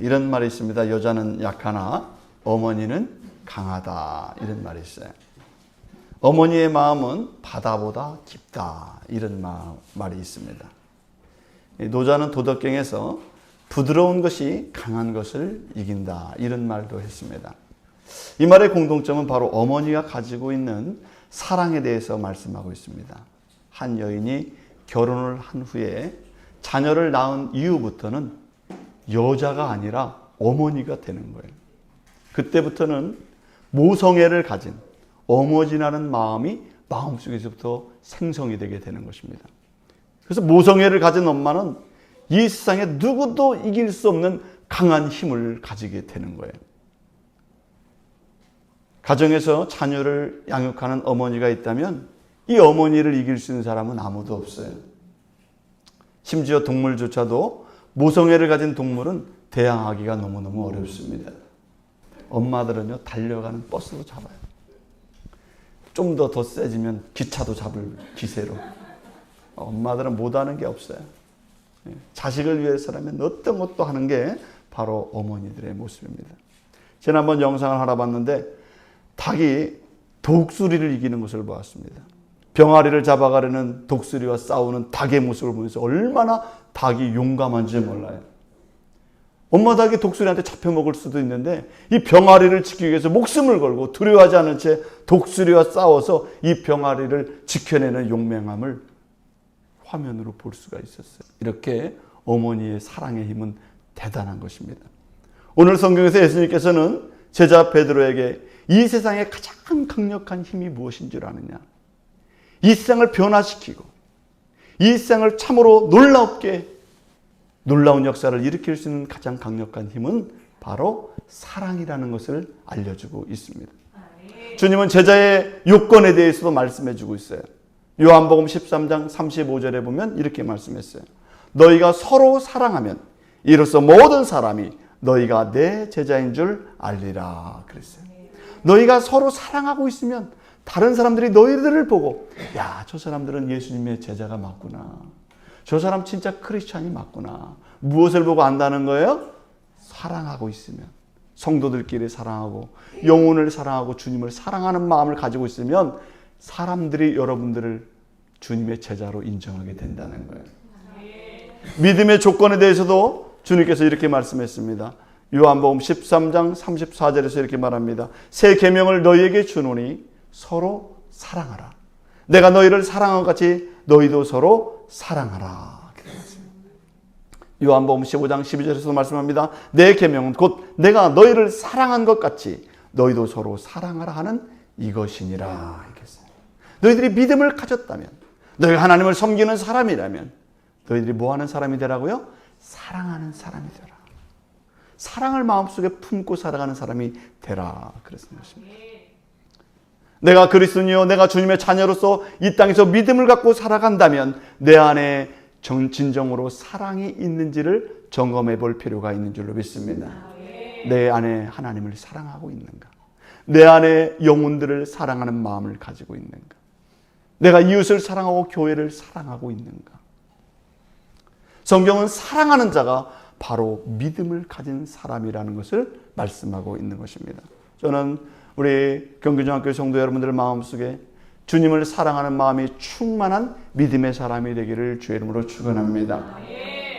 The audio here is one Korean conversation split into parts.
이런 말이 있습니다. 여자는 약하나 어머니는 강하다. 이런 말이 있어요. 어머니의 마음은 바다보다 깊다. 이런 말이 있습니다. 노자는 도덕경에서 부드러운 것이 강한 것을 이긴다. 이런 말도 했습니다. 이 말의 공통점은 바로 어머니가 가지고 있는 사랑에 대해서 말씀하고 있습니다. 한 여인이 결혼을 한 후에 자녀를 낳은 이후부터는 여자가 아니라 어머니가 되는 거예요. 그때부터는 모성애를 가진 어머니라는 마음이 마음속에서부터 생성이 되게 되는 것입니다. 그래서 모성애를 가진 엄마는 이 세상에 누구도 이길 수 없는 강한 힘을 가지게 되는 거예요. 가정에서 자녀를 양육하는 어머니가 있다면 이 어머니를 이길 수 있는 사람은 아무도 없어요. 심지어 동물조차도 모성애를 가진 동물은 대항하기가 너무너무 어렵습니다. 엄마들은요, 달려가는 버스도 잡아요. 좀 더 세지면 기차도 잡을 기세로. 엄마들은 못하는 게 없어요. 자식을 위해서라면 어떤 것도 하는 게 바로 어머니들의 모습입니다. 지난번 영상을 하나 봤는데 닭이 독수리를 이기는 것을 보았습니다. 병아리를 잡아가려는 독수리와 싸우는 닭의 모습을 보면서 얼마나 닭이 용감한지 몰라요. 엄마 닭이 독수리한테 잡혀먹을 수도 있는데 이 병아리를 지키기 위해서 목숨을 걸고 두려워하지 않은 채 독수리와 싸워서 이 병아리를 지켜내는 용맹함을 화면으로 볼 수가 있었어요. 이렇게 어머니의 사랑의 힘은 대단한 것입니다. 오늘 성경에서 예수님께서는 제자 베드로에게 이 세상에 가장 강력한 힘이 무엇인 줄 아느냐? 이 세상을 변화시키고 이 세상을 참으로 놀라운 역사를 일으킬 수 있는 가장 강력한 힘은 바로 사랑이라는 것을 알려주고 있습니다. 주님은 제자의 요건에 대해서도 말씀해 주고 있어요. 요한복음 13장 35절에 보면 이렇게 말씀했어요. 너희가 서로 사랑하면 이로써 모든 사람이 너희가 내 제자인 줄 알리라 그랬어요. 너희가 서로 사랑하고 있으면 다른 사람들이 너희들을 보고 야, 저 사람들은 예수님의 제자가 맞구나. 저 사람 진짜 크리스찬이 맞구나. 무엇을 보고 안다는 거예요? 사랑하고 있으면. 성도들끼리 사랑하고 영혼을 사랑하고 주님을 사랑하는 마음을 가지고 있으면 사람들이 여러분들을 주님의 제자로 인정하게 된다는 거예요. 믿음의 조건에 대해서도 주님께서 이렇게 말씀했습니다. 요한복음 13장 34절에서 이렇게 말합니다. 새 계명을 너희에게 주노니 서로 사랑하라. 내가 너희를 사랑한 것 같이 너희도 서로 사랑하라. 요한복음 15장 12절에서도 말씀합니다. 내 계명은 곧 내가 너희를 사랑한 것 같이 너희도 서로 사랑하라 하는 이것이니라. 너희들이 믿음을 가졌다면, 너희가 하나님을 섬기는 사람이라면 너희들이 뭐하는 사람이 되라고요? 사랑하는 사람이 되라. 사랑을 마음속에 품고 살아가는 사람이 되라. 그랬던 것입니다. 내가 그리스도인이요 내가 주님의 자녀로서 이 땅에서 믿음을 갖고 살아간다면 내 안에 진정으로 사랑이 있는지를 점검해 볼 필요가 있는 줄로 믿습니다. 내 안에 하나님을 사랑하고 있는가? 내 안에 영혼들을 사랑하는 마음을 가지고 있는가? 내가 이웃을 사랑하고 교회를 사랑하고 있는가? 성경은 사랑하는 자가 바로 믿음을 가진 사람이라는 것을 말씀하고 있는 것입니다. 저는 우리 경기중학교 성도 여러분들 마음속에 주님을 사랑하는 마음이 충만한 믿음의 사람이 되기를 주의 이름으로 축원합니다.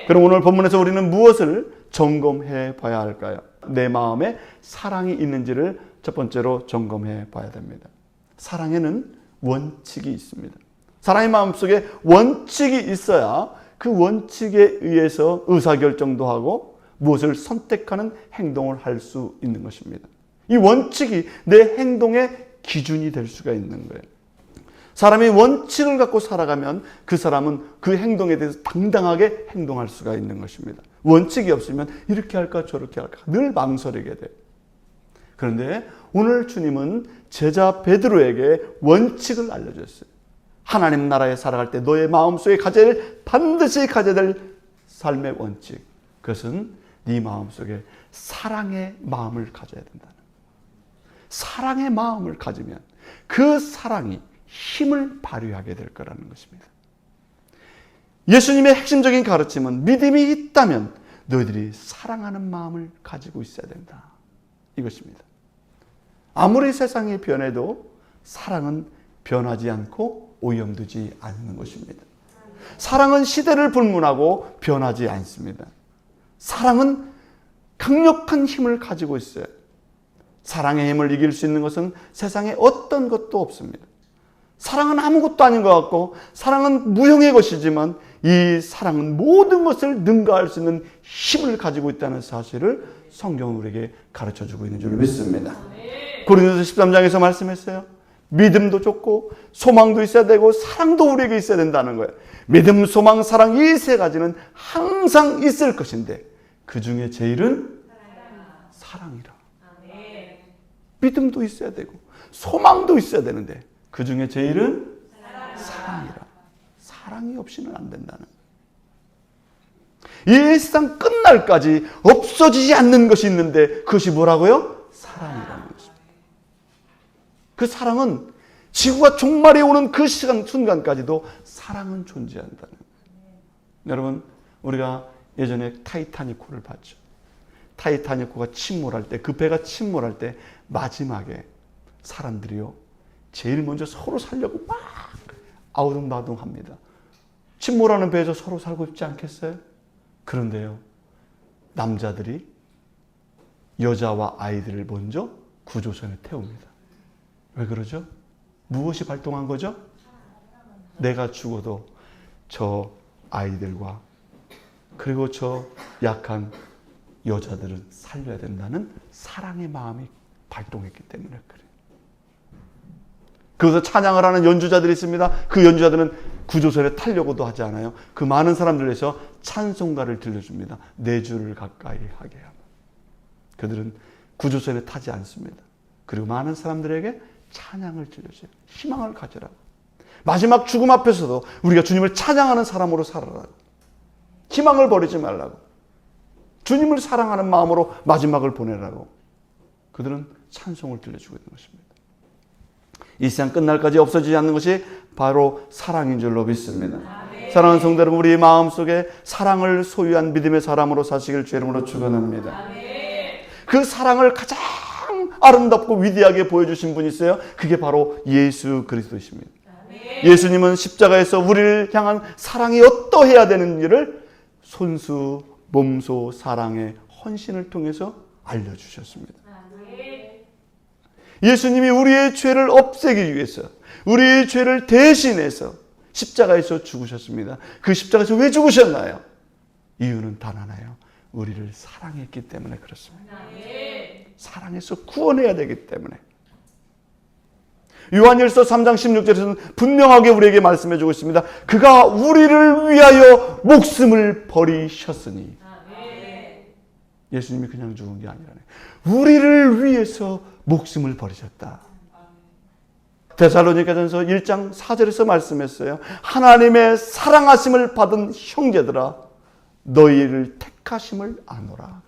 그럼 오늘 본문에서 우리는 무엇을 점검해 봐야 할까요? 내 마음에 사랑이 있는지를 첫 번째로 점검해 봐야 됩니다. 사랑에는 원칙이 있습니다. 사람의 마음속에 원칙이 있어야 그 원칙에 의해서 의사결정도 하고 무엇을 선택하는 행동을 할 수 있는 것입니다. 이 원칙이 내 행동의 기준이 될 수가 있는 거예요. 사람이 원칙을 갖고 살아가면 그 사람은 그 행동에 대해서 당당하게 행동할 수가 있는 것입니다. 원칙이 없으면 이렇게 할까 저렇게 할까 늘 망설이게 돼요. 그런데 오늘 주님은 제자 베드로에게 원칙을 알려줬어요. 하나님 나라에 살아갈 때 너의 마음속에 반드시 가져야 될 삶의 원칙. 그것은 네 마음속에 사랑의 마음을 가져야 된다는 거예요. 사랑의 마음을 가지면 그 사랑이 힘을 발휘하게 될 거라는 것입니다. 예수님의 핵심적인 가르침은 믿음이 있다면 너희들이 사랑하는 마음을 가지고 있어야 된다. 이것입니다. 아무리 세상이 변해도 사랑은 변하지 않고 오염되지 않는 것입니다. 사랑은 시대를 불문하고 변하지 않습니다. 사랑은 강력한 힘을 가지고 있어요. 사랑의 힘을 이길 수 있는 것은 세상에 어떤 것도 없습니다. 사랑은 아무것도 아닌 것 같고 사랑은 무형의 것이지만 이 사랑은 모든 것을 능가할 수 있는 힘을 가지고 있다는 사실을 성경은 우리에게 가르쳐주고 있는 줄 믿습니다. 고린도서 13장에서 말씀했어요. 믿음도 좋고 소망도 있어야 되고 사랑도 우리에게 있어야 된다는 거예요. 믿음, 소망, 사랑 이 세 가지는 항상 있을 것인데 그 중에 제일은 사랑이라. 믿음도 있어야 되고 소망도 있어야 되는데 그 중에 제일은 사랑이라. 사랑이 없이는 안 된다는 거예요. 이 세상 끝날까지 없어지지 않는 것이 있는데 그것이 뭐라고요? 사랑이라는 것입니다. 그 사랑은 지구가 종말에 오는 그 순간까지도 사랑은 존재한다는 거예요. 여러분, 우리가 예전에 타이타닉호를 봤죠. 타이타닉호가 침몰할 때, 그 배가 침몰할 때 마지막에 사람들이요 제일 먼저 서로 살려고 막 아우둥바둥합니다. 침몰하는 배에서 서로 살고 싶지 않겠어요? 그런데요, 남자들이 여자와 아이들을 먼저 구조선에 태웁니다. 왜 그러죠? 무엇이 발동한 거죠? 내가 죽어도 저 아이들과 그리고 저 약한 여자들은 살려야 된다는 사랑의 마음이 발동했기 때문에 그래요. 그래서 찬양을 하는 연주자들이 있습니다. 그 연주자들은 구조선에 타려고도 하지 않아요. 그 많은 사람들에서 찬송가를 들려줍니다. 내 주를 가까이 하게 하며. 그들은 구조선에 타지 않습니다. 그리고 많은 사람들에게 찬양을 들려줘요. 희망을 가져라고. 마지막 죽음 앞에서도 우리가 주님을 찬양하는 사람으로 살아라고. 희망을 버리지 말라고. 주님을 사랑하는 마음으로 마지막을 보내라고. 그들은 찬송을 들려주고 있는 것입니다. 이 세상 끝날까지 없어지지 않는 것이 바로 사랑인 줄로 믿습니다. 사랑하는 성도 여러분, 우리 마음속에 사랑을 소유한 믿음의 사람으로 사시길 주 이름으로 축원합니다. 그 사랑을 가장 아름답고 위대하게 보여주신 분이 있어요. 그게 바로 예수 그리스도이십니다. 예수님은 십자가에서 우리를 향한 사랑이 어떠해야 되는지를 손수, 몸소 사랑의 헌신을 통해서 알려주셨습니다. 예수님이 우리의 죄를 없애기 위해서, 우리의 죄를 대신해서 십자가에서 죽으셨습니다. 그 십자가에서 왜 죽으셨나요? 이유는 단 하나예요. 우리를 사랑했기 때문에 그렇습니다. 사랑해서 구원해야 되기 때문에. 요한일서 3장 16절에서는 분명하게 우리에게 말씀해 주고 있습니다. 그가 우리를 위하여 목숨을 버리셨으니. 예수님이 그냥 죽은 게 아니라네. 우리를 위해서 목숨을 버리셨다. 데살로니가전서 1장 4절에서 말씀했어요. 하나님의 사랑하심을 받은 형제들아, 너희를 택하심을 아노라.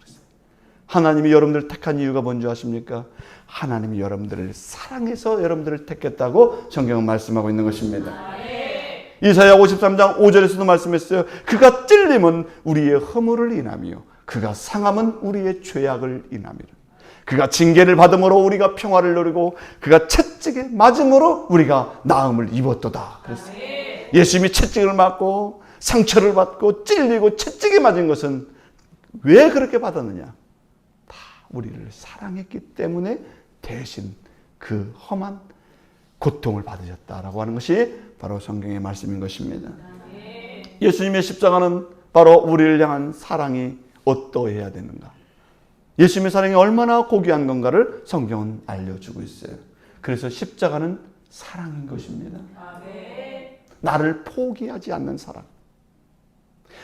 하나님이 여러분들을 택한 이유가 뭔지 아십니까? 하나님이 여러분들을 사랑해서 여러분들을 택했다고 성경은 말씀하고 있는 것입니다. 이사야 53장 5절에서도 말씀했어요. 그가 찔림은 우리의 허물을 인하며 그가 상함은 우리의 죄악을 인함이라. 그가 징계를 받음으로 우리가 평화를 누리고 그가 채찍에 맞음으로 우리가 나음을 입었도다. 그랬어요. 예수님이 채찍을 맞고 상처를 받고 찔리고 채찍에 맞은 것은 왜 그렇게 받았느냐? 다 우리를 사랑했기 때문에 대신 그 험한 고통을 받으셨다라고 하는 것이 바로 성경의 말씀인 것입니다. 예수님의 십자가는 바로 우리를 향한 사랑이 어떠해야 되는가? 예수님의 사랑이 얼마나 고귀한 건가를 성경은 알려주고 있어요. 그래서 십자가는 사랑인 것입니다. 나를 포기하지 않는 사랑.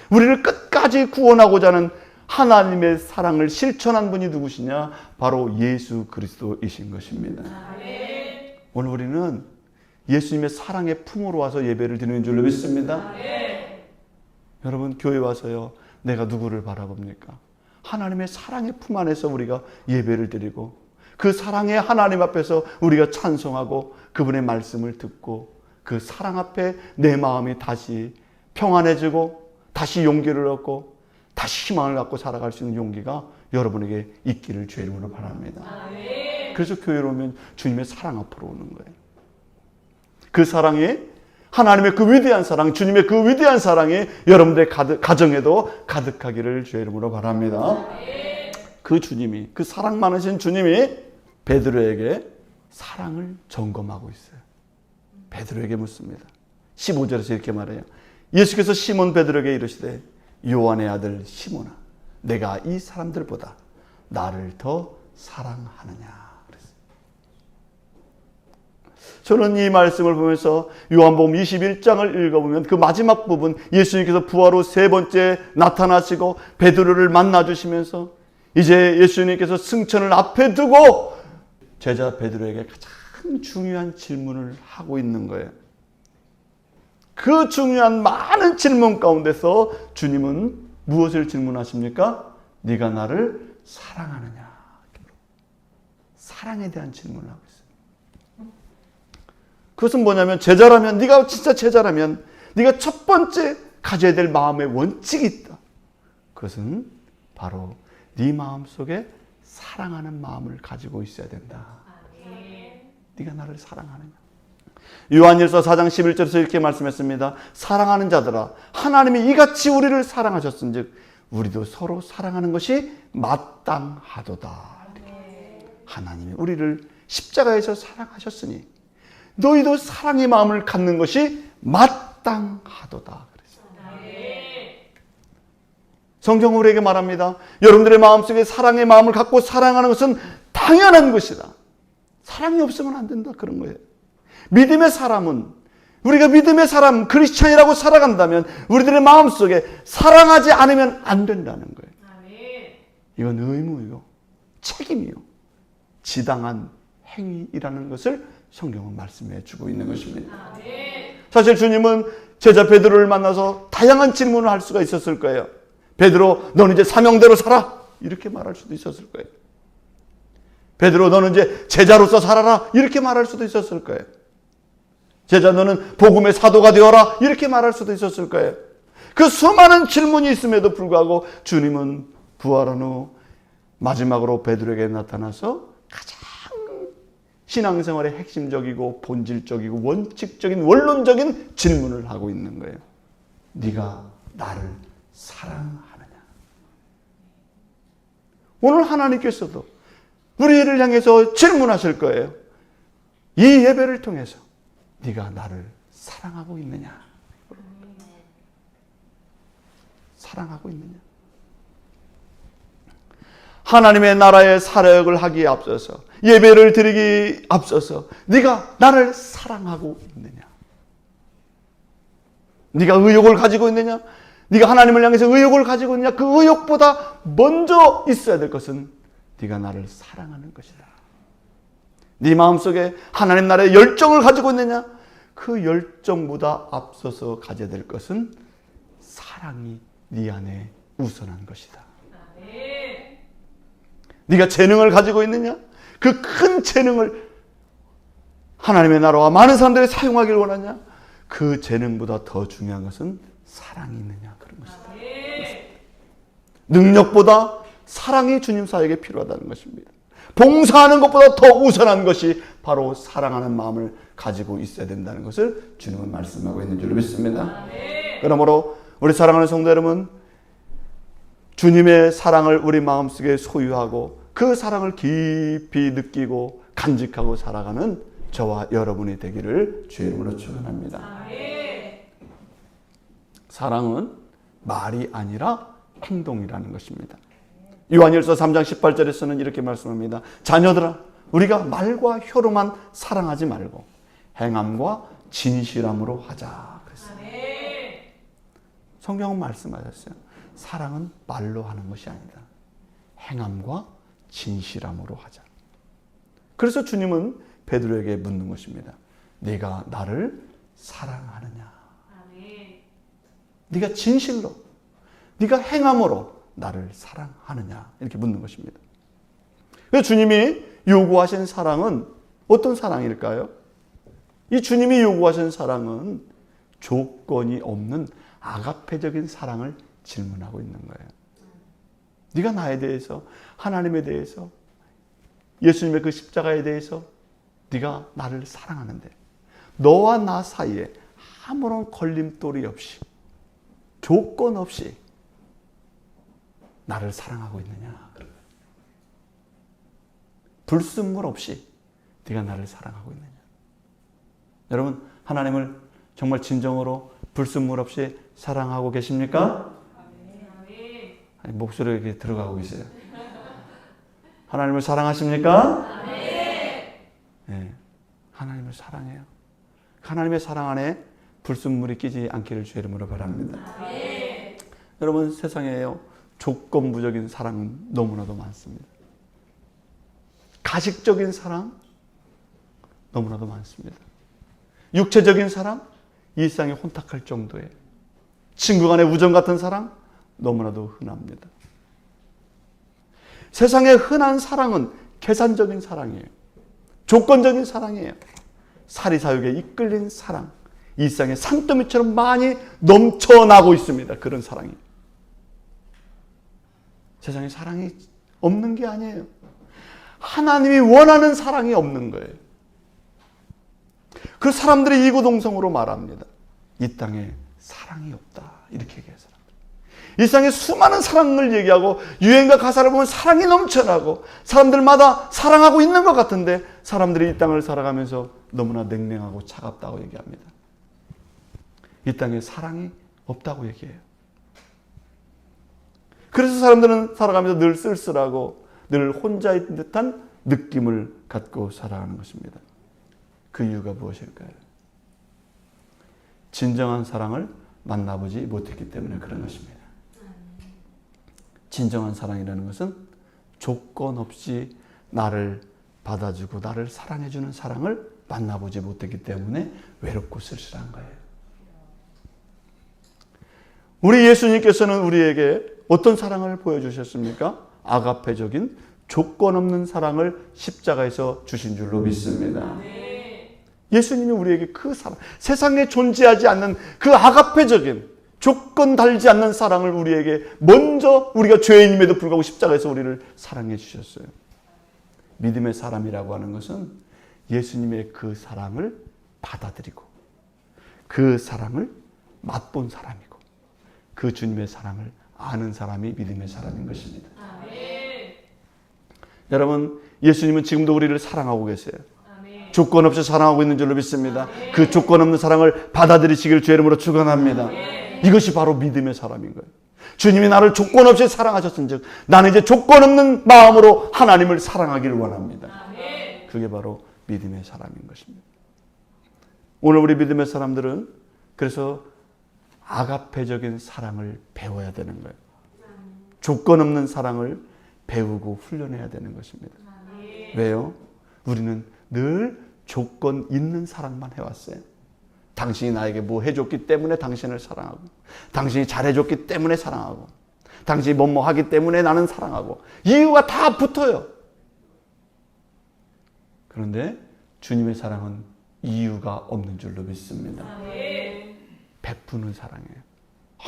우리를 끝까지 구원하고자 하는 하나님의 사랑을 실천한 분이 누구시냐? 바로 예수 그리스도이신 것입니다. 오늘 우리는 예수님의 사랑의 품으로 와서 예배를 드리는 줄로 믿습니다. 여러분, 교회 와서요, 내가 누구를 바라봅니까? 하나님의 사랑의 품 안에서 우리가 예배를 드리고 그 사랑의 하나님 앞에서 우리가 찬송하고 그분의 말씀을 듣고 그 사랑 앞에 내 마음이 다시 평안해지고 다시 용기를 얻고 다시 희망을 갖고 살아갈 수 있는 용기가 여러분에게 있기를 주의 이름으로 바랍니다. 그래서 교회로 오면 주님의 사랑 앞으로 오는 거예요. 그 사랑에 하나님의 그 위대한 사랑, 주님의 그 위대한 사랑이 여러분들의 가정에도 가득하기를 주의 이름으로 바랍니다. 그 주님이, 그 사랑 많으신 주님이 베드로에게 사랑을 점검하고 있어요. 베드로에게 묻습니다. 15절에서 이렇게 말해요. 예수께서 시몬 베드로에게 이르시되 요한의 아들 시몬아, 내가 이 사람들보다 나를 더 사랑하느냐. 저는 이 말씀을 보면서 요한복음 21장을 읽어보면 그 마지막 부분, 예수님께서 부활 후 3번째 나타나시고 베드로를 만나주시면서 이제 예수님께서 승천을 앞에 두고 제자 베드로에게 가장 중요한 질문을 하고 있는 거예요. 그 중요한 많은 질문 가운데서 주님은 무엇을 질문하십니까? 네가 나를 사랑하느냐. 사랑에 대한 질문을 하고 있어요. 그것은 뭐냐면, 제자라면, 네가 진짜 제자라면 네가 첫 번째 가져야 될 마음의 원칙이 있다. 그것은 바로 네 마음속에 사랑하는 마음을 가지고 있어야 된다. 네가 나를 사랑하느냐. 요한일서 4장 11절에서 이렇게 말씀했습니다. 사랑하는 자들아, 하나님이 이같이 우리를 사랑하셨은즉 우리도 서로 사랑하는 것이 마땅하도다. 하나님이 우리를 십자가에서 사랑하셨으니 너희도 사랑의 마음을 갖는 것이 마땅하도다. 성경은 우리에게 말합니다. 여러분들의 마음속에 사랑의 마음을 갖고 사랑하는 것은 당연한 것이다. 사랑이 없으면 안 된다. 그런 거예요. 믿음의 사람은, 우리가 믿음의 사람, 크리스찬이라고 살아간다면 우리들의 마음속에 사랑하지 않으면 안 된다는 거예요. 이건 의무요, 책임이요, 지당한 행위이라는 것을 성경은 말씀해 주고 있는 것입니다. 사실 주님은 제자 베드로를 만나서 다양한 질문을 할 수가 있었을 거예요. 베드로, 너는 이제 사명대로 살아, 이렇게 말할 수도 있었을 거예요. 베드로, 너는 이제 제자로서 살아라, 이렇게 말할 수도 있었을 거예요. 제자, 너는 복음의 사도가 되어라, 이렇게 말할 수도 있었을 거예요. 그 수많은 질문이 있음에도 불구하고 주님은 부활한 후 마지막으로 베드로에게 나타나서 가장 신앙생활의 핵심적이고 본질적이고 원칙적인 원론적인 질문을 하고 있는 거예요. 네가 나를 사랑하느냐. 오늘 하나님께서도 우리를 향해서 질문하실 거예요. 이 예배를 통해서 네가 나를 사랑하고 있느냐. 사랑하고 있느냐. 하나님의 나라의 사역을 하기에 앞서서, 예배를 드리기 앞서서 네가 나를 사랑하고 있느냐. 네가 의욕을 가지고 있느냐. 네가 하나님을 향해서 의욕을 가지고 있느냐. 그 의욕보다 먼저 있어야 될 것은 네가 나를 사랑하는 것이다. 네 마음속에 하나님 나라의 열정을 가지고 있느냐. 그 열정보다 앞서서 가져야 될 것은 사랑이 네 안에 우선한 것이다. 네가 재능을 가지고 있느냐? 그 큰 재능을 하나님의 나라와 많은 사람들이 사용하기를 원하냐? 그 재능보다 더 중요한 것은 사랑이 있느냐, 그런 것이다. 능력보다 사랑이 주님 사역에 필요하다는 것입니다. 봉사하는 것보다 더 우선한 것이 바로 사랑하는 마음을 가지고 있어야 된다는 것을 주님은 말씀하고 있는 줄 믿습니다. 그러므로 우리 사랑하는 성도 여러분, 주님의 사랑을 우리 마음속에 소유하고 그 사랑을 깊이 느끼고 간직하고 살아가는 저와 여러분이 되기를 주의 이름으로 축원합니다. 사랑은 말이 아니라 행동이라는 것입니다. 요한일서 3장 18절에서는 이렇게 말씀합니다. 자녀들아, 우리가 말과 혀로만 사랑하지 말고 행함과 진실함으로 하자. 그랬어요. 성경은 말씀하셨어요. 사랑은 말로 하는 것이 아니다. 행함과 진실함으로 하자. 그래서 주님은 베드로에게 묻는 것입니다. 네가 나를 사랑하느냐? 네가 진실로, 네가 행함으로 나를 사랑하느냐? 이렇게 묻는 것입니다. 그래서 주님이 요구하신 사랑은 어떤 사랑일까요? 이 주님이 요구하신 사랑은 조건이 없는 아가페적인 사랑을 질문하고 있는 거예요. 네가 나에 대해서, 하나님에 대해서, 예수님의 그 십자가에 대해서 네가 나를 사랑하는데 너와 나 사이에 아무런 걸림돌이 없이, 조건 없이 나를 사랑하고 있느냐. 불순물 없이 네가 나를 사랑하고 있느냐. 여러분, 하나님을 정말 진정으로 불순물 없이 사랑하고 계십니까? 아니, 목소리가 이렇게 들어가고 있어요. 하나님을 사랑하십니까? 네, 하나님을 사랑해요. 하나님의 사랑 안에 불순물이 끼지 않기를 주의 이름으로 바랍니다. 여러분, 세상에요, 조건부적인 사랑은 너무나도 많습니다. 가식적인 사랑 너무나도 많습니다. 육체적인 사랑, 일상에 혼탁할 정도의, 친구 간의 우정 같은 사랑 너무나도 흔합니다. 세상의 흔한 사랑은 계산적인 사랑이에요. 조건적인 사랑이에요. 사리사욕에 이끌린 사랑, 일상의 산더미처럼 많이 넘쳐나고 있습니다. 그런 사랑이. 세상에 사랑이 없는 게 아니에요. 하나님이 원하는 사랑이 없는 거예요. 그 사람들이 이구동성으로 말합니다. 이 땅에 사랑이 없다. 이렇게 얘기해요. 일상에 수많은 사랑을 얘기하고 유행가 가사를 보면 사랑이 넘쳐나고 사람들마다 사랑하고 있는 것 같은데 사람들이 이 땅을 살아가면서 너무나 냉랭하고 차갑다고 얘기합니다. 이 땅에 사랑이 없다고 얘기해요. 그래서 사람들은 살아가면서 늘 쓸쓸하고 늘 혼자인 듯한 느낌을 갖고 살아가는 것입니다. 그 이유가 무엇일까요? 진정한 사랑을 만나보지 못했기 때문에 그런 것입니다. 진정한 사랑이라는 것은 조건 없이 나를 받아주고 나를 사랑해주는 사랑을 만나보지 못했기 때문에 외롭고 쓸쓸한 거예요. 우리 예수님께서는 우리에게 어떤 사랑을 보여주셨습니까? 아가페적인 조건 없는 사랑을 십자가에서 주신 줄로 믿습니다. 예수님이 우리에게 그 사랑, 세상에 존재하지 않는 그 아가페적인 조건 달지 않는 사랑을 우리에게 먼저, 우리가 죄인임에도 불구하고 십자가에서 우리를 사랑해 주셨어요. 믿음의 사람이라고 하는 것은 예수님의 그 사랑을 받아들이고 그 사랑을 맛본 사람이고 그 주님의 사랑을 아는 사람이 믿음의 사람인 것입니다. 여러분, 예수님은 지금도 우리를 사랑하고 계세요. 조건 없이 사랑하고 있는 줄로 믿습니다. 그 조건 없는 사랑을 받아들이시길 주의 이름으로 축원합니다. 이것이 바로 믿음의 사람인 거예요. 주님이 나를 조건 없이 사랑하셨은즉 나는 이제 조건 없는 마음으로 하나님을 사랑하기를 원합니다. 그게 바로 믿음의 사람인 것입니다. 오늘 우리 믿음의 사람들은 그래서 아가페적인 사랑을 배워야 되는 거예요. 조건 없는 사랑을 배우고 훈련해야 되는 것입니다. 왜요? 우리는 늘 조건 있는 사랑만 해왔어요. 당신이 나에게 뭐 해줬기 때문에 당신을 사랑하고, 당신이 잘해줬기 때문에 사랑하고, 당신이 뭐뭐 하기 때문에 나는 사랑하고, 이유가 다 붙어요. 그런데 주님의 사랑은 이유가 없는 줄로 믿습니다. 베푸는 사랑이에요.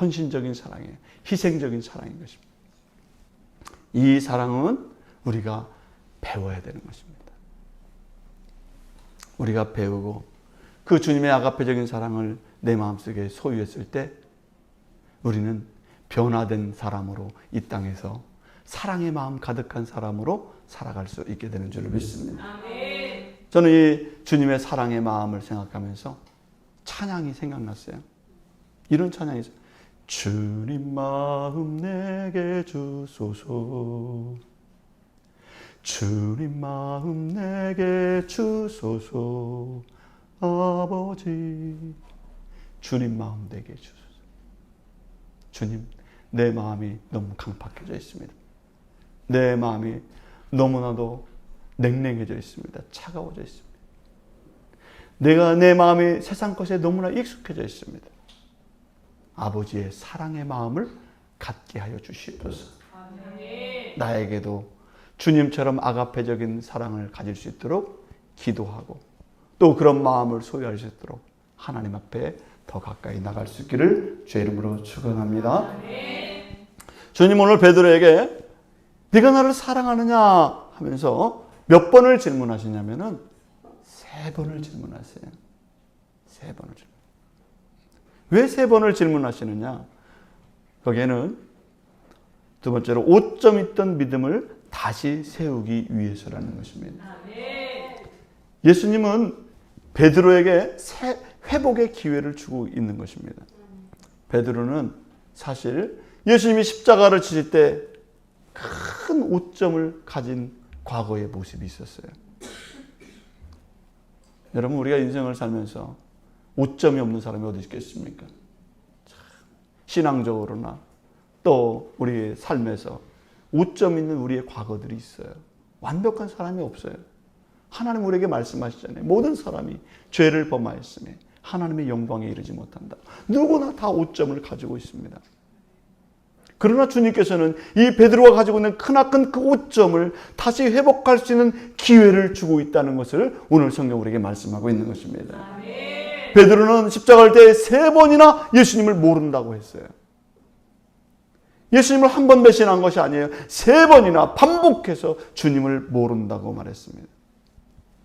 헌신적인 사랑이에요. 희생적인 사랑인 것입니다. 이 사랑은 우리가 배워야 되는 것입니다. 우리가 배우고 그 주님의 아가페적인 사랑을 내 마음속에 소유했을 때 우리는 변화된 사람으로 이 땅에서 사랑의 마음 가득한 사람으로 살아갈 수 있게 되는 줄로 믿습니다. 저는 이 주님의 사랑의 마음을 생각하면서 찬양이 생각났어요. 이런 찬양이 있어요. 주님 마음 내게 주소서, 주님 마음 내게 주소서, 아버지 주님 마음 내게 주소서. 주님, 내 마음이 너무 강팍해져 있습니다. 내 마음이 너무나도 냉랭해져 있습니다. 차가워져 있습니다. 내 마음이 세상 것에 너무나 익숙해져 있습니다. 아버지의 사랑의 마음을 갖게 하여 주시옵소서. 나에게도 주님처럼 아가페적인 사랑을 가질 수 있도록 기도하고 또 그런 마음을 소유할 수 있도록 하나님 앞에 더 가까이 나갈 수 있기를 주의 이름으로 축원합니다. 주님 오늘 베드로에게 네가 나를 사랑하느냐 하면서 몇 번을 질문하시냐면은 3번을 질문하세요. 3번을 질문. 왜 3번을 질문하시느냐? 거기에는 두 번째로 5점 있던 믿음을 다시 세우기 위해서라는 것입니다. 예수님은 베드로에게 회복의 기회를 주고 있는 것입니다. 베드로는 사실 예수님이 십자가를 지실 때 큰 5점을 가진 과거의 모습이 있었어요. 여러분, 우리가 인생을 살면서 5점이 없는 사람이 어디 있겠습니까? 신앙적으로나 또 우리의 삶에서 5점 있는 우리의 과거들이 있어요. 완벽한 사람이 없어요. 하나님 우리에게 말씀하시잖아요. 모든 사람이 죄를 범하였으며 하나님의 영광에 이르지 못한다. 누구나 다 5점을 가지고 있습니다. 그러나 주님께서는 이 베드로가 가지고 있는 크나큰 그 5점을 다시 회복할 수 있는 기회를 주고 있다는 것을 오늘 성경 우리에게 말씀하고 있는 것입니다. 아멘. 베드로는 십자가를 때 3번이나 예수님을 모른다고 했어요. 예수님을 한 번 배신한 것이 아니에요. 3번이나 반복해서 주님을 모른다고 말했습니다.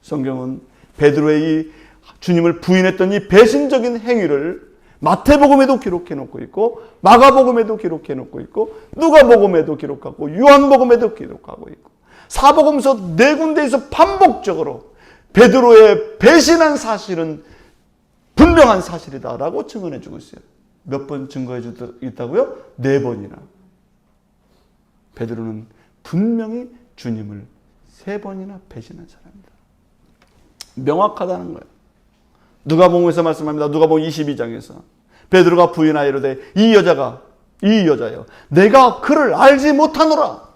성경은 베드로의 이 주님을 부인했던 이 배신적인 행위를 마태복음에도 기록해 놓고 있고 마가복음에도 기록해 놓고 있고 누가복음에도 기록하고 요한복음에도 기록하고 있고 사복음서 4군데에서 반복적으로 베드로의 배신한 사실은 분명한 사실이다라고 증언해 주고 있어요. 몇 번 증거해 주고 있다고요? 4번이나. 베드로는 분명히 주님을 3번이나 배신한 사람입니다. 명확하다는 거예요. 누가복음에서 말씀합니다. 누가복음 22장에서 베드로가 부인하여 이르되 이 여자여 내가 그를 알지 못하노라.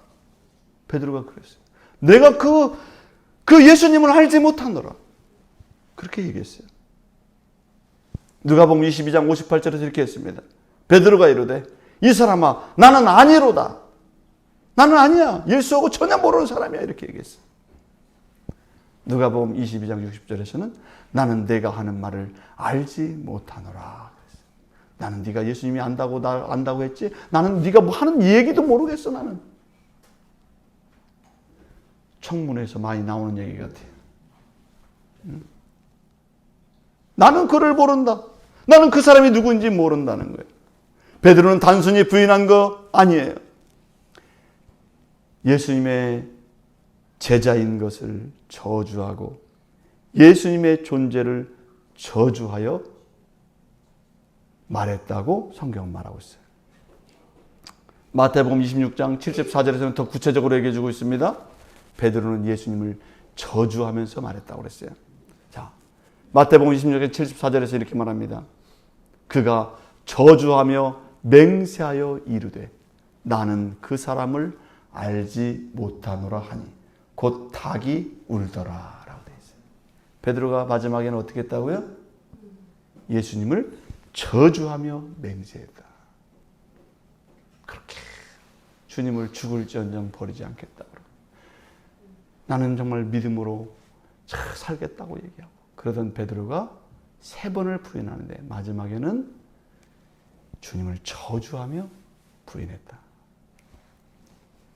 베드로가 그랬어요. 내가 그 예수님을 알지 못하노라. 그렇게 얘기했어요. 누가복음 22장 58절에서 이렇게 했습니다. 베드로가 이르되 이 사람아 나는 아니로다. 나는 아니야. 예수하고 전혀 모르는 사람이야. 이렇게 얘기했어요. 누가복음 22장 60절에서는 나는 내가 하는 말을 알지 못하노라. 나는 네가 예수님이 안다고 했지. 나는 네가 뭐 하는 얘기도 모르겠어. 나는 청문회에서 많이 나오는 얘기 같아요. 나는 그를 모른다. 나는 그 사람이 누구인지 모른다는 거예요. 베드로는 단순히 부인한 거 아니에요. 예수님의 제자인 것을 저주하고 예수님의 존재를 저주하여 말했다고 성경은 말하고 있어요. 마태복음 26장 74절에서는 더 구체적으로 얘기해 주고 있습니다. 베드로는 예수님을 저주하면서 말했다고 그랬어요. 자, 마태복음 26장 74절에서 이렇게 말합니다. 그가 저주하며 맹세하여 이르되 나는 그 사람을 알지 못하노라 하니 곧 닭이 울더라 라고 되어 있어요. 베드로가 마지막에는 어떻게 했다고요? 예수님을 저주하며 맹세했다. 그렇게 주님을 죽을지언정 버리지 않겠다. 나는 정말 믿음으로 잘 살겠다고 얘기하고 그러던 베드로가 3번을 부인하는데 마지막에는 주님을 저주하며 부인했다.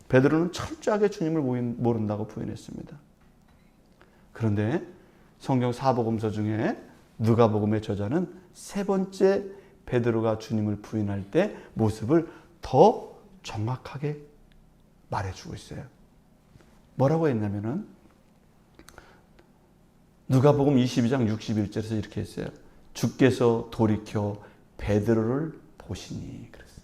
베드로는 철저하게 주님을 모른다고 부인했습니다. 그런데 성경 4복음서 중에 누가복음의 저자는 3번째 베드로가 주님을 부인할 때 모습을 더 정확하게 말해주고 있어요. 뭐라고 했냐면은 누가복음 22장 61절에서 이렇게 했어요. 주께서 돌이켜 베드로를 보시니 그랬어요.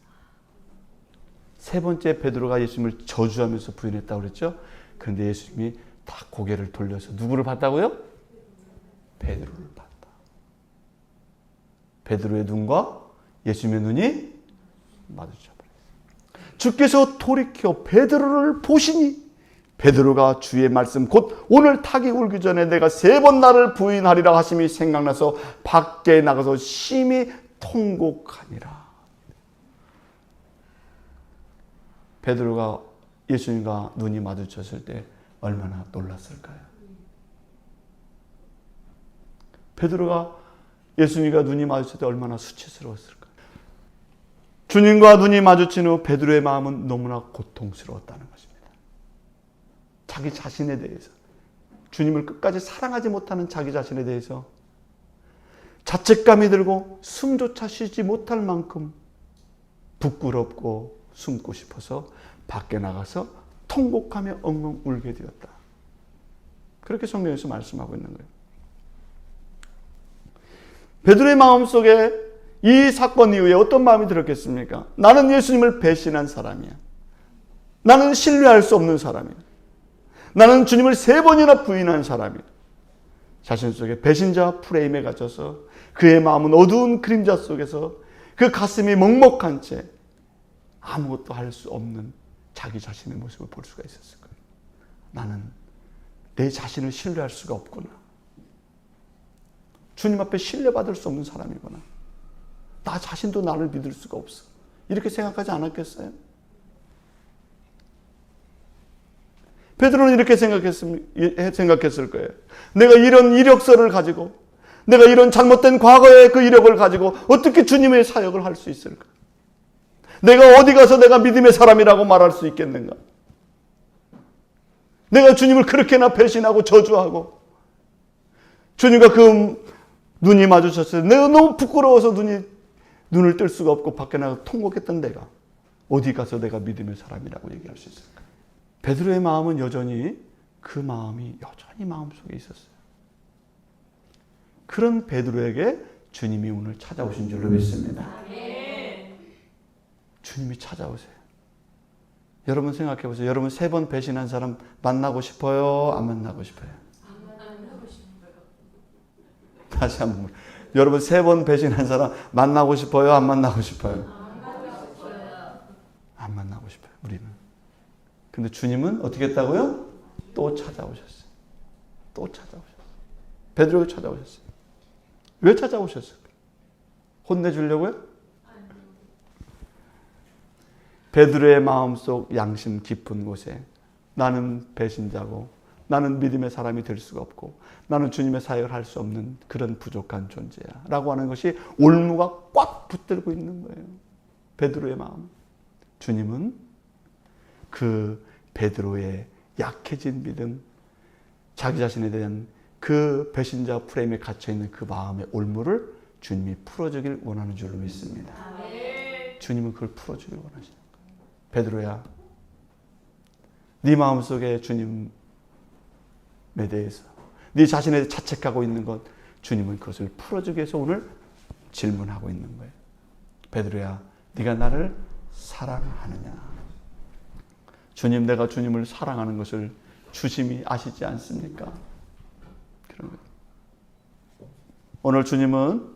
3번째 베드로가 예수님을 저주하면서 부인했다고 그랬죠. 그런데 예수님이 다 고개를 돌려서 누구를 봤다고요? 베드로를 봤다. 베드로의 눈과 예수님의 눈이 마주쳐 버렸어요. 주께서 돌이켜 베드로를 보시니 베드로가 주의 말씀 곧 오늘 닭이 울기 전에 내가 3번 나를 부인하리라 하심이 생각나서 밖에 나가서 심히 통곡하니라. 베드로가 예수님과 눈이 마주쳤을 때 얼마나 놀랐을까요? 베드로가 예수님과 눈이 마주쳤을 때 얼마나 수치스러웠을까요? 주님과 눈이 마주친 후 베드로의 마음은 너무나 고통스러웠다는 것입니다. 자기 자신에 대해서, 주님을 끝까지 사랑하지 못하는 자기 자신에 대해서 자책감이 들고 숨조차 쉬지 못할 만큼 부끄럽고 숨고 싶어서 밖에 나가서 통곡하며 엉엉 울게 되었다. 그렇게 성경에서 말씀하고 있는 거예요. 베드로의 마음속에 이 사건 이후에 어떤 마음이 들었겠습니까? 나는 예수님을 배신한 사람이야. 나는 신뢰할 수 없는 사람이야. 나는 주님을 3번이나 부인한 사람이야. 자신 속에 배신자 프레임에 갇혀서 그의 마음은 어두운 그림자 속에서 그 가슴이 먹먹한 채 아무것도 할 수 없는 자기 자신의 모습을 볼 수가 있었을 거예요. 나는 내 자신을 신뢰할 수가 없구나. 주님 앞에 신뢰받을 수 없는 사람이구나. 나 자신도 나를 믿을 수가 없어. 이렇게 생각하지 않았겠어요? 베드로는 이렇게 생각했을 거예요. 내가 이런 이력서를 가지고, 내가 이런 잘못된 과거의 그 이력을 가지고 어떻게 주님의 사역을 할 수 있을까? 내가 어디 가서 내가 믿음의 사람이라고 말할 수 있겠는가? 내가 주님을 그렇게나 배신하고 저주하고, 주님과 그 눈이 마주쳤을 때 내가 너무 부끄러워서 눈을 뜰 수가 없고 밖에 나가 통곡했던 내가 어디 가서 내가 믿음의 사람이라고 얘기할 수 있을까? 베드로의 마음은 여전히 그 마음이 여전히 마음속에 있었어요. 그런 베드로에게 주님이 오늘 찾아오신 줄로 믿습니다. 주님이 찾아오세요. 여러분 생각해 보세요. 여러분 3번 배신한 사람 만나고 싶어요? 안 만나고 싶어요? 안 만나고 싶어요. 다시 한번. 여러분 3번 배신한 사람 만나고 싶어요? 안 만나고 싶어요? 안 만나고 싶어요. 안 만나고 싶어요. 우리는. 근데 주님은 어떻게 했다고요? 또 찾아오셨어요. 또 찾아오셨어요. 베드로를 찾아오셨어요. 왜 찾아오셨을까요? 혼내주려고요? 베드로의 마음속 양심 깊은 곳에 나는 배신자고, 나는 믿음의 사람이 될 수가 없고, 나는 주님의 사역을 할 수 없는 그런 부족한 존재야 라고 하는 것이 올무가 꽉 붙들고 있는 거예요. 베드로의 마음. 주님은 그 베드로의 약해진 믿음, 자기 자신에 대한 그 배신자 프레임에 갇혀있는 그 마음의 올무를 주님이 풀어주길 원하는 줄로 믿습니다. 주님은 그걸 풀어주길 원하시는 거예요. 베드로야, 네 마음속에 주님에 대해서 네 자신에 대해 자책하고 있는 것, 주님은 그것을 풀어주기 위해서 오늘 질문하고 있는 거예요. 베드로야, 네가 나를 사랑하느냐? 주님, 내가 주님을 사랑하는 것을 주심이 아시지 않습니까? 그런 거예요. 오늘 주님은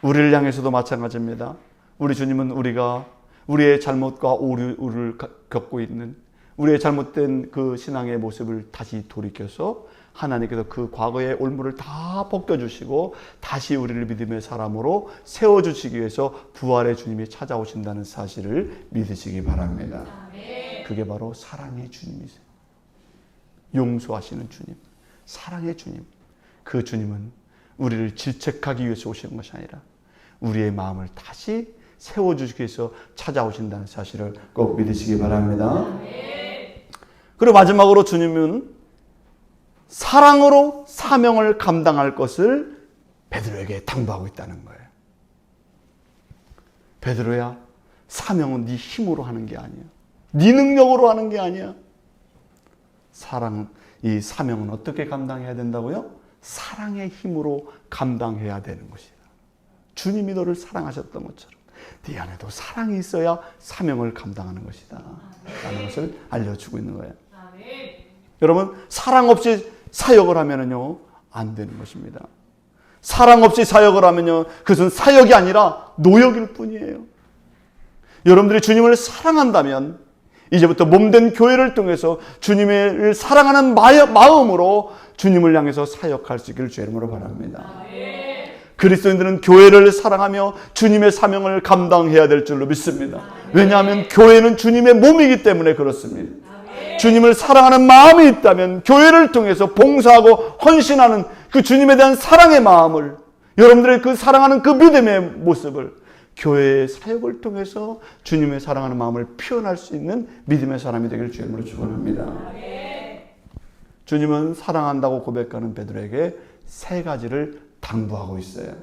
우리를 향해서도 마찬가지입니다. 우리 주님은 우리가 우리의 잘못과 오류를 겪고 있는 우리의 잘못된 그 신앙의 모습을 다시 돌이켜서 하나님께서 그 과거의 올무를 다 벗겨주시고 다시 우리를 믿음의 사람으로 세워주시기 위해서 부활의 주님이 찾아오신다는 사실을 믿으시기 바랍니다. 그게 바로 사랑의 주님이세요. 용서하시는 주님, 사랑의 주님. 그 주님은 우리를 질책하기 위해서 오시는 것이 아니라 우리의 마음을 다시 세워주시기 위해서 찾아오신다는 사실을 꼭 믿으시기 바랍니다. 그리고 마지막으로 주님은 사랑으로 사명을 감당할 것을 베드로에게 당부하고 있다는 거예요. 베드로야, 사명은 네 힘으로 하는 게 아니야. 네 능력으로 하는 게 아니야. 이 사명은 어떻게 감당해야 된다고요? 사랑의 힘으로 감당해야 되는 것이야. 주님이 너를 사랑하셨던 것처럼 네 안에도 사랑이 있어야 사명을 감당하는 것이다 라는 것을 알려주고 있는 거예요. 여러분, 사랑 없이 사역을 하면요 안 되는 것입니다. 사랑 없이 사역을 하면요 그것은 사역이 아니라 노역일 뿐이에요. 여러분들이 주님을 사랑한다면 이제부터 몸된 교회를 통해서 주님을 사랑하는 마음으로 주님을 향해서 사역할 수 있기를 주의 이름으로 바랍니다. 그리스도인들은 교회를 사랑하며 주님의 사명을 감당해야 될 줄로 믿습니다. 왜냐하면 교회는 주님의 몸이기 때문에 그렇습니다. 주님을 사랑하는 마음이 있다면 교회를 통해서 봉사하고 헌신하는 그 주님에 대한 사랑의 마음을, 여러분들의 그 사랑하는 그 믿음의 모습을 교회의 사역을 통해서 주님의 사랑하는 마음을 표현할 수 있는 믿음의 사람이 되기를 주의 이름으로 축원합니다. 주님은 사랑한다고 고백하는 베드로에게 세 가지를 당부하고 있어요.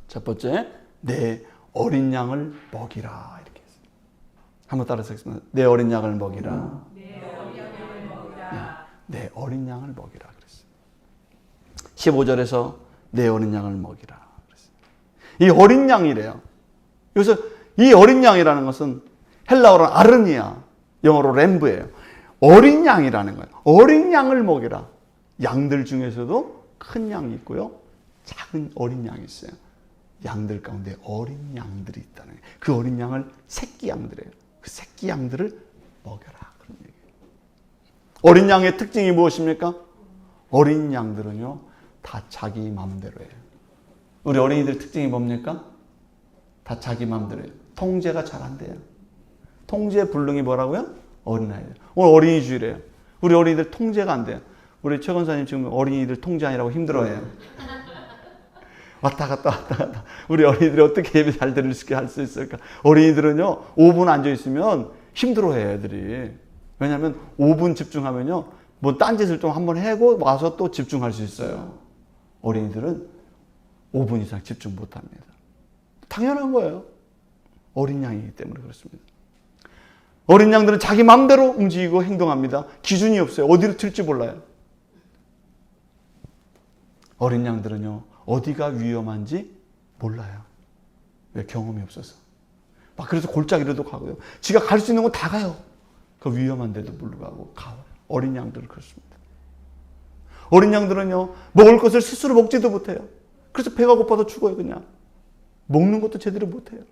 첫 번째, 내 어린 양을 먹이라. 이렇게 했어요. 한번 따라서 하겠습니다. 내 어린 양을 먹이라. 내 어린 양을 먹이라 그랬어요. 15절에서 내 어린 양을 먹이라 그랬어요. 이 어린 양이래요. 여기서 이 어린 양이라는 것은 헬라어로 아르니아, 영어로 램브예요. 어린 양이라는 거예요. 어린 양을 먹이라. 양들 중에서도 큰 양이 있고요, 작은 어린 양이 있어요. 양들 가운데 어린 양들이 있다는 거예요. 그 어린 양을 새끼 양들이에요. 그 새끼 양들을 먹여라, 그런 얘기예요. 어린 양의 특징이 무엇입니까? 어린 양들은요, 다 자기 마음대로예요. 우리 어린이들 특징이 뭡니까? 다 자기 마음대로예요. 통제가 잘 안 돼요. 통제 불능이 뭐라고요? 어린아이들. 오늘 어린이 주일이에요. 우리 어린이들 통제가 안 돼요. 우리 최 권사님 지금 어린이들 통제하느라고 힘들어해요. 왔다 갔다. 우리 어린이들이 어떻게 예배 잘 들을 수 있게 할 수 있을까? 어린이들은요, 5분 앉아있으면 힘들어해요, 애들이. 왜냐하면 5분 집중하면요, 뭐 딴짓을 좀 한번 하고 와서 또 집중할 수 있어요. 어린이들은 5분 이상 집중 못 합니다. 당연한 거예요. 어린 양이기 때문에 그렇습니다. 어린 양들은 자기 마음대로 움직이고 행동합니다. 기준이 없어요. 어디로 튈지 몰라요. 어린 양들은요, 어디가 위험한지 몰라요. 왜? 경험이 없어서. 막 그래서 골짜기로도 가고요. 지가 갈 수 있는 건 다 가요. 그 위험한데도 불구하고 가요. 어린 양들은 그렇습니다. 어린 양들은요, 먹을 것을 스스로 먹지도 못해요. 그래서 배가 고파서 죽어요, 그냥. 먹는 것도 제대로 못해요.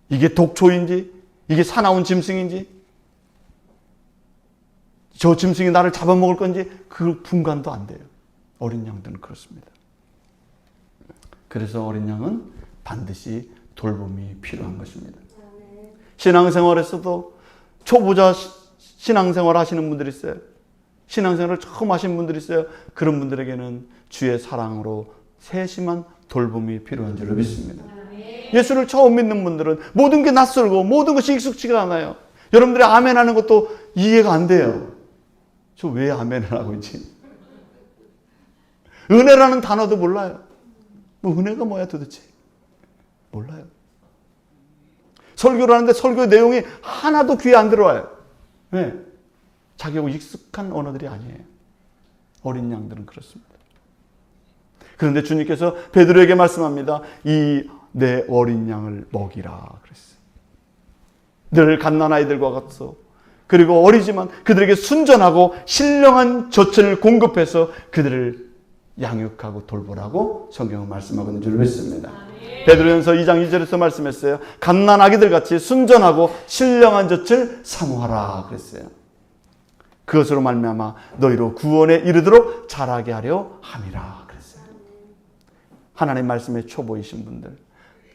이게 독초인지, 이게 사나운 짐승인지, 저 짐승이 나를 잡아먹을 건지 그 분간도 안 돼요. 어린 양들은 그렇습니다. 그래서 어린 양은 반드시 돌봄이 필요한 것입니다. 신앙생활에서도 초보자 신앙생활 하시는 분들이 있어요. 신앙생활을 처음 하신 분들이 있어요. 그런 분들에게는 주의 사랑으로 세심한 돌봄이 필요한 줄로 믿습니다. 예수를 처음 믿는 분들은 모든 게 낯설고 모든 것이 익숙지가 않아요. 여러분들이 아멘 하는 것도 이해가 안 돼요. 저 왜 아멘을 하고 있지? 은혜라는 단어도 몰라요. 뭐 은혜가 뭐야 도대체? 몰라요. 설교를 하는데 설교 내용이 하나도 귀에 안 들어와요. 왜? 자기하고 익숙한 언어들이 아니에요. 어린 양들은 그렇습니다. 그런데 주님께서 베드로에게 말씀합니다. 이 내 어린 양을 먹이라 그랬어요. 늘 갓난아이들과 같소. 그리고 어리지만 그들에게 순전하고 신령한 젖을 공급해서 그들을 양육하고 돌보라고 성경은 말씀하고 있는 줄 믿습니다. 베드로전서 2장 2절에서 말씀했어요. 갓난아기들 같이 순전하고 신령한 젖을 사모하라 그랬어요. 그것으로 말미암아 너희로 구원에 이르도록 자라게 하려 함이라 그랬어요. 하나님 말씀의 초보이신 분들,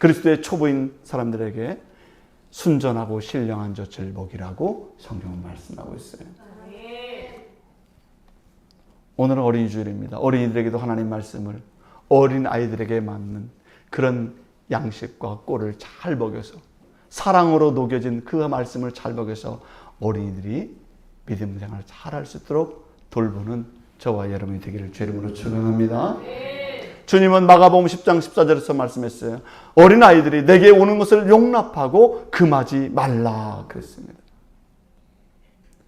그리스도의 초보인 사람들에게 순전하고 신령한 젖을 먹이라고 성경은 말씀하고 있어요. 오늘은 어린이 주일입니다. 어린이들에게도 하나님 말씀을 어린 아이들에게 맞는 그런 양식과 꼴을 잘 먹여서 사랑으로 녹여진 그 말씀을 잘 먹여서 어린이들이 믿음 생활을 잘 할 수 있도록 돌보는 저와 여러분이 되기를 주의 이름으로 축원합니다. 주님은 마가복음 10장 14절에서 말씀했어요. 어린아이들이 내게 오는 것을 용납하고 금하지 말라 그랬습니다.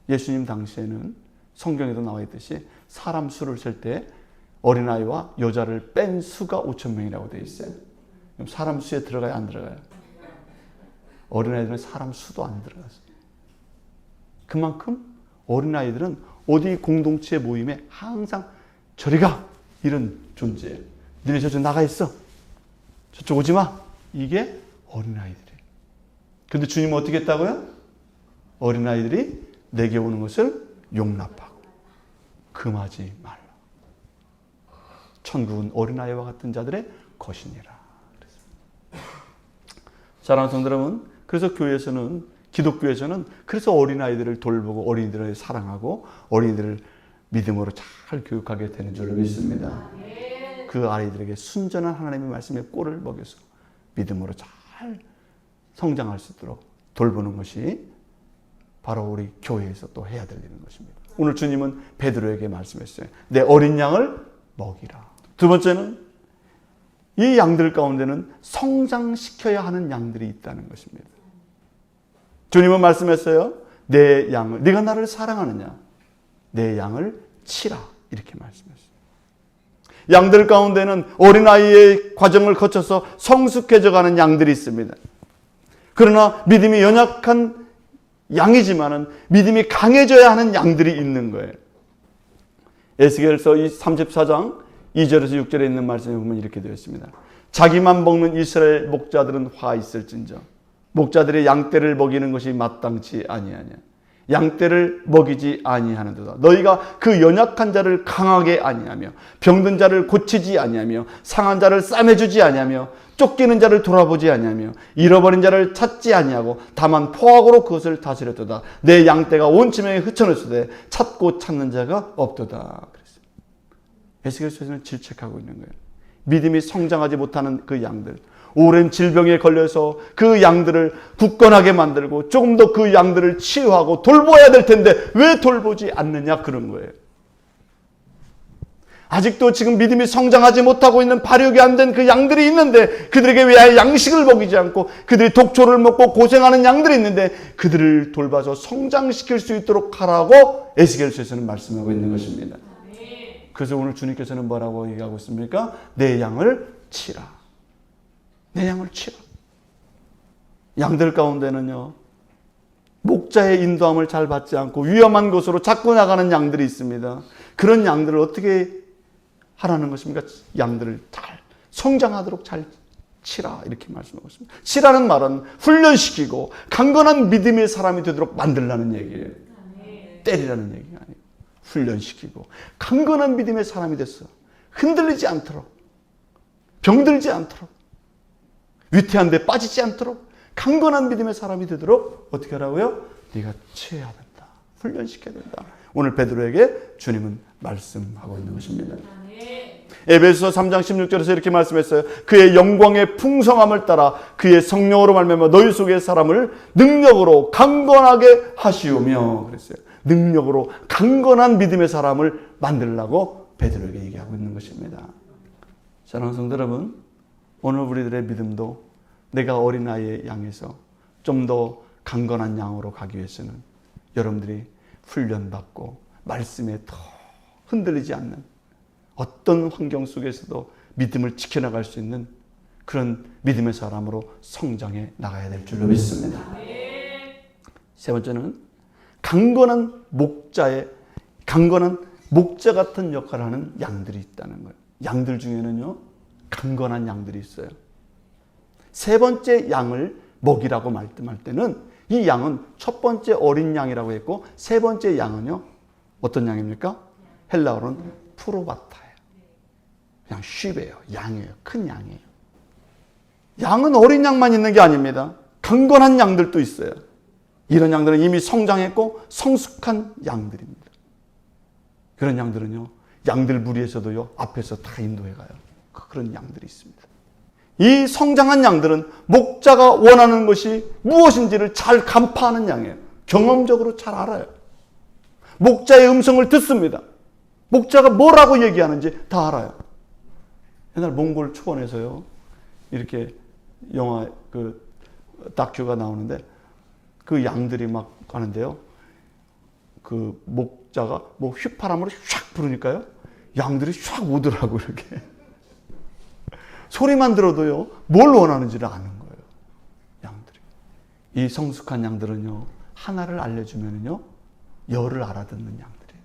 예수님 당시에는 성경에도 나와 있듯이 사람 수를 셀 때 어린아이와 여자를 뺀 수가 5,000명이라고 되어 있어요. 그럼 사람 수에 들어가요, 안 들어가요? 어린아이들은 사람 수도 안 들어갔어요. 그만큼 어린아이들은 어디 공동체 모임에 항상 저리 가! 이런 존재예요. 너네 저쪽 나가 있어. 저쪽 오지 마. 이게 어린아이들이에요. 그런데 주님은 어떻게 했다고요? 어린아이들이 내게 오는 것을 용납하고 금하지 말라. 천국은 어린아이와 같은 자들의 것이니라. 사랑하는 성도 여러분, 그래서 교회에서는, 기독교에서는 그래서 어린아이들을 돌보고 어린이들을 사랑하고 어린이들을 믿음으로 잘 교육하게 되는 줄로 믿습니다. 그 아이들에게 순전한 하나님의 말씀의 꼴을 먹여서 믿음으로 잘 성장할 수 있도록 돌보는 것이 바로 우리 교회에서 또 해야 될 일인 것입니다. 오늘 주님은 베드로에게 말씀했어요. 내 어린 양을 먹이라. 두 번째는 이 양들 가운데는 성장시켜야 하는 양들이 있다는 것입니다. 주님은 말씀했어요. 내 양을, 네가 나를 사랑하느냐? 내 양을 치라. 이렇게 말씀했어요. 양들 가운데는 어린아이의 과정을 거쳐서 성숙해져가는 양들이 있습니다. 그러나 믿음이 연약한 양이지만은 믿음이 강해져야 하는 양들이 있는 거예요. 에스겔서 34장 2절에서 6절에 있는 말씀에 보면 이렇게 되어 있습니다. 자기만 먹는 이스라엘 목자들은 화 있을진저 목자들의 양떼를 먹이는 것이 마땅치 아니하냐. 양떼를 먹이지 아니하는도다. 너희가 그 연약한 자를 강하게 아니하며 병든 자를 고치지 아니하며 상한 자를 싸매주지 아니하며 쫓기는 자를 돌아보지 아니하며 잃어버린 자를 찾지 아니하고 다만 포악으로 그것을 다스렸도다. 내 양떼가 온 지명에 흩어졌으되 찾고 찾는 자가 없도다. 그랬어요. 에스겔서에서는 질책하고 있는 거예요. 믿음이 성장하지 못하는 그 양들, 오랜 질병에 걸려서 그 양들을 굳건하게 만들고 조금 더 그 양들을 치유하고 돌보아야 될 텐데 왜 돌보지 않느냐, 그런 거예요. 아직도 지금 믿음이 성장하지 못하고 있는 발육이 안 된 그 양들이 있는데 그들에게 왜 양식을 먹이지 않고 그들이 독초를 먹고 고생하는 양들이 있는데 그들을 돌봐서 성장시킬 수 있도록 하라고 에스겔서에서는 말씀하고 있는 것입니다. 그래서 오늘 주님께서는 뭐라고 얘기하고 있습니까? 내 양을 치라. 내 양을 치라. 양들 가운데는요, 목자의 인도함을 잘 받지 않고 위험한 곳으로 자꾸 나가는 양들이 있습니다. 그런 양들을 어떻게 하라는 것입니까? 양들을 잘 성장하도록 잘 치라, 이렇게 말씀하고 있습니다. 치라는 말은 훈련시키고 강건한 믿음의 사람이 되도록 만들라는 얘기예요. 때리라는 얘기가 아니에요. 훈련시키고 강건한 믿음의 사람이 됐어. 흔들리지 않도록, 병들지 않도록, 위태한 데 빠지지 않도록 강건한 믿음의 사람이 되도록 어떻게 하라고요? 네가 치어야 된다. 훈련시켜야 된다. 오늘 베드로에게 주님은 말씀하고 있는 것입니다. 에베소서 3장 16절에서 이렇게 말씀했어요. 그의 영광의 풍성함을 따라 그의 성령으로 말미암아 너희 속의 사람을 능력으로 강건하게 하시오며 그랬어요. 능력으로 강건한 믿음의 사람을 만들라고 베드로에게 얘기하고 있는 것입니다. 사랑하는 성도 여러분, 오늘 우리들의 믿음도 내가 어린아이의 양에서 좀 더 강건한 양으로 가기 위해서는 여러분들이 훈련받고 말씀에 더 흔들리지 않는 어떤 환경 속에서도 믿음을 지켜나갈 수 있는 그런 믿음의 사람으로 성장해 나가야 될 줄로 믿습니다. 세 번째는 강건한 목자 같은 역할을 하는 양들이 있다는 거예요. 양들 중에는요, 강건한 양들이 있어요. 세 번째 양을 먹이라고 말씀할 때는 이 양은 첫 번째 어린 양이라고 했고 세 번째 양은요, 어떤 양입니까? 헬라어로는 프로바타예요. 그냥 쉽이에요. 양이에요. 큰 양이에요. 양은 어린 양만 있는 게 아닙니다. 강건한 양들도 있어요. 이런 양들은 이미 성장했고 성숙한 양들입니다. 그런 양들은요, 양들 무리에서도요, 앞에서 다 인도해 가요. 그런 양들이 있습니다. 이 성장한 양들은 목자가 원하는 것이 무엇인지를 잘 간파하는 양이에요. 경험적으로 잘 알아요. 목자의 음성을 듣습니다. 목자가 뭐라고 얘기하는지 다 알아요. 옛날 몽골 초원에서요, 이렇게 영화 다큐가 나오는데 그 양들이 막 가는데요, 그 목자가 뭐 휘파람으로 샥 부르니까요, 양들이 샥 오더라고. 이렇게 소리만 들어도요, 뭘 원하는지를 아는 거예요. 양들이. 이 성숙한 양들은요, 하나를 알려주면은요, 열을 알아듣는 양들이에요.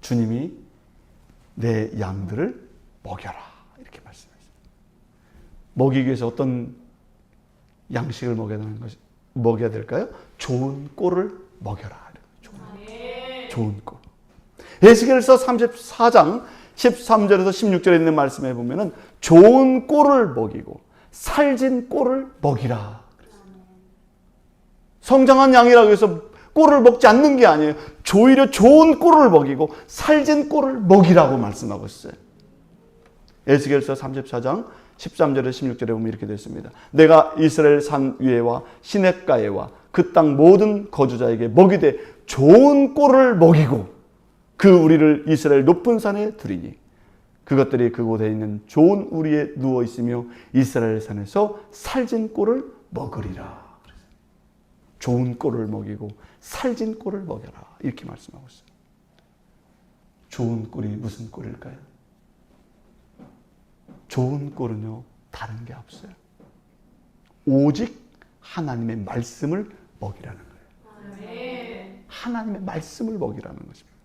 주님이 내 양들을 먹여라, 이렇게 말씀하셨어요. 먹이기 위해서 어떤 양식을 먹여야 될까요? 좋은 꼴을 먹여라. 좋은 꼴. 에스겔서 34장 13절에서 16절에 있는 말씀에 보면은 좋은 꼴을 먹이고 살진 꼴을 먹이라. 성장한 양이라고 해서 꼴을 먹지 않는 게 아니에요. 오히려 좋은 꼴을 먹이고 살진 꼴을 먹이라고 말씀하고 있어요. 에스겔서 34장 13절에서 16절에 보면 이렇게 되어 있습니다. 내가 이스라엘 산 위에와 시냇가에와 그 땅 모든 거주자에게 먹이 되 좋은 꼴을 먹이고 그 우리를 이스라엘 높은 산에 두리니 그것들이 그곳에 있는 좋은 우리에 누워 있으며 이스라엘 산에서 살진 꼴을 먹으리라. 좋은 꼴을 먹이고 살진 꼴을 먹여라. 이렇게 말씀하고 있어요. 좋은 꼴이 무슨 꼴일까요? 좋은 꼴은요, 다른 게 없어요. 오직 하나님의 말씀을 먹이라는 거예요. 하나님의 말씀을 먹이라는 것입니다.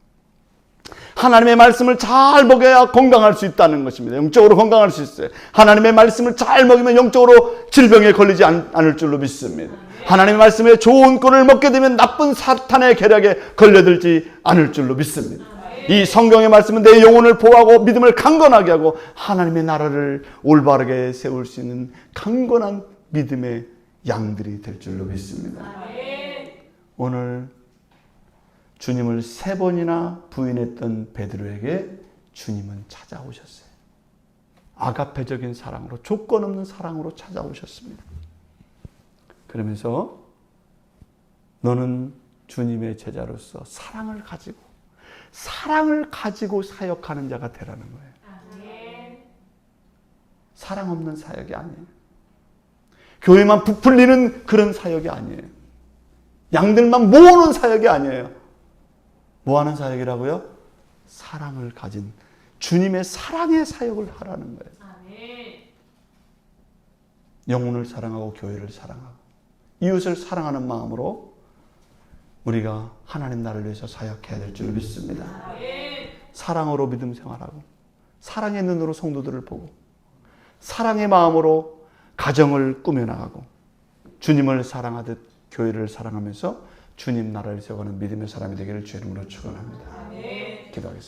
하나님의 말씀을 잘 먹여야 건강할 수 있다는 것입니다. 영적으로 건강할 수 있어요. 하나님의 말씀을 잘 먹이면 영적으로 질병에 걸리지 않을 줄로 믿습니다. 하나님의 말씀에 좋은 꼴을 먹게 되면 나쁜 사탄의 계략에 걸려들지 않을 줄로 믿습니다. 이 성경의 말씀은 내 영혼을 보호하고 믿음을 강건하게 하고 하나님의 나라를 올바르게 세울 수 있는 강건한 믿음의 양들이 될 줄로 믿습니다. 오늘 주님을 3번이나 부인했던 베드로에게 주님은 찾아오셨어요. 아가페적인 사랑으로, 조건 없는 사랑으로 찾아오셨습니다. 그러면서 너는 주님의 제자로서 사랑을 가지고 사역하는 자가 되라는 거예요. 사랑 없는 사역이 아니에요. 교회만 부풀리는 그런 사역이 아니에요. 양들만 모으는 사역이 아니에요. 뭐 하는 사역이라고요? 사랑을 가진 주님의 사랑의 사역을 하라는 거예요. 영혼을 사랑하고 교회를 사랑하고 이웃을 사랑하는 마음으로 우리가 하나님 나라를 위해서 사역해야 될 줄 믿습니다. 사랑으로 믿음 생활하고 사랑의 눈으로 성도들을 보고 사랑의 마음으로 가정을 꾸며나가고 주님을 사랑하듯 교회를 사랑하면서 주님 나라를 세워가는 믿음의 사람이 되기를 주의 이름으로 축원합니다. 기도하겠습니다.